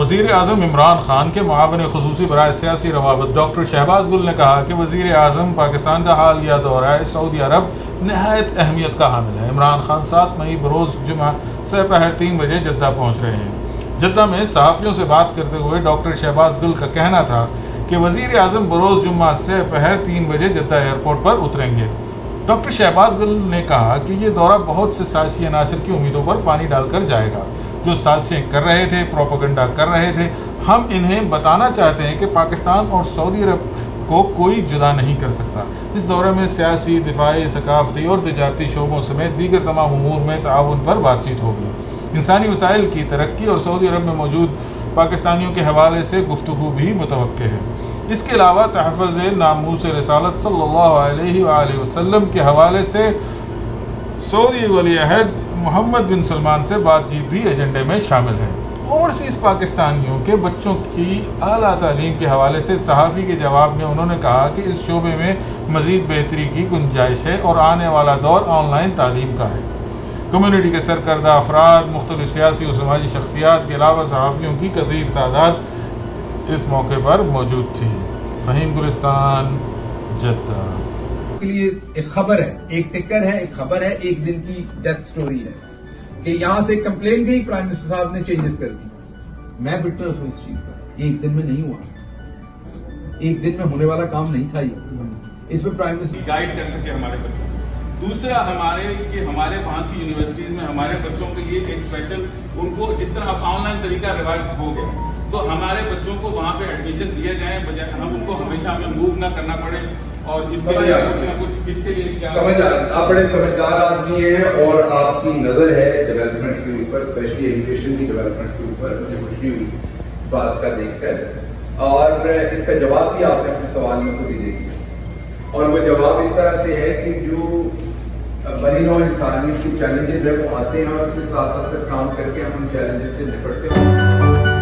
وزیر اعظم عمران خان کے معاون خصوصی برائے سیاسی روابط ڈاکٹر شہباز گل نے کہا کہ وزیر اعظم پاکستان کا حالیہ دورہ سعودی عرب نہایت اہمیت کا حامل ہے۔ عمران خان 7 مئی بروز جمعہ سپہر 3 بجے جدہ پہنچ رہے ہیں۔ جدہ میں صحافیوں سے بات کرتے ہوئے ڈاکٹر شہباز گل کا کہنا تھا کہ وزیر اعظم بروز جمعہ سپہر 3 بجے جدہ ایئرپورٹ پر اتریں گے۔ ڈاکٹر شہباز گل نے کہا کہ یہ دورہ بہت سے سیاسی عناصر کی امیدوں پر پانی ڈال کر جائے گا جو سازشیں کر رہے تھے، پروپیگنڈا کر رہے تھے۔ ہم انہیں بتانا چاہتے ہیں کہ پاکستان اور سعودی عرب کو کوئی جدا نہیں کر سکتا۔ اس دورے میں سیاسی، دفاعی، ثقافتی اور تجارتی شعبوں سمیت دیگر تمام امور میں تعاون پر بات چیت ہوگی۔ انسانی وسائل کی ترقی اور سعودی عرب میں موجود پاکستانیوں کے حوالے سے گفتگو بھی متوقع ہے۔ اس کے علاوہ تحفظ ناموس رسالت صلی اللہ علیہ وآلہ وسلم کے حوالے سے سعودی ولی عہد محمد بن سلمان سے بات چیت بھی ایجنڈے میں شامل ہے۔ اوورسیز پاکستانیوں کے بچوں کی اعلیٰ تعلیم کے حوالے سے صحافی کے جواب میں انہوں نے کہا کہ اس شعبے میں مزید بہتری کی گنجائش ہے اور آنے والا دور آن لائن تعلیم کا ہے۔ کمیونٹی کے سرکردہ افراد، مختلف سیاسی و سماجی شخصیات کے علاوہ صحافیوں کی کثیر تعداد اس موقع پر موجود تھی۔ فہیم گلستان، جدہ۔ کے لیے ایک خبر ہے، ایک ٹکر ہے، ایک خبر ہے، ایک دن کی ڈیتھ سٹوری ہے کہ یہاں سے کمپلین گئی، پرائم منسٹر صاحب نے چینجز کر دی۔ میں وٹنس ہوں اس چیز کا، ایک دن میں نہیں ہوا، ایک دن میں ہونے والا کام نہیں تھا یہ۔ اس پہ پرائم منسٹر گائیڈ کر سکے ہمارے بچوں کو۔ دوسرا ہمارے وہاں کی یونیورسٹیز میں ہمارے بچوں کے لیے ایک اسپیشل، ان کو جس طرح اب آن لائن طریقہ روایت ہو گیا تو ہمارے بچوں کو وہاں پہ ایڈمیشن دیے جائیں، بجائے ہم ان کو ہمیشہ ہمیں موو نہ کرنا پڑے۔ اور اس کے لیے کچھ نہ کچھ اس کے لیے کیا سمجھ آ رہا ہے، آپ بڑے سمجھدار آدمی ہیں اور آپ کی نظر ہے ڈیولپمنٹس کے اوپر، اسپیشلی ایجوکیشن کی ڈیولپمنٹس کے اوپر۔ مجھے خوشی ہوئی اس بات کا دیکھ کر، اور اس کا جواب بھی آپ نے اپنے سوال میں خود ہی دے دیا، اور وہ جواب اس طرح سے ہے کہ جو بنی نوع انسانیت کے چیلنجز ہیں وہ آتے ہیں اور اس کے ساتھ ساتھ کام کر کے ہم ان چیلنجز سے نپٹتے ہیں۔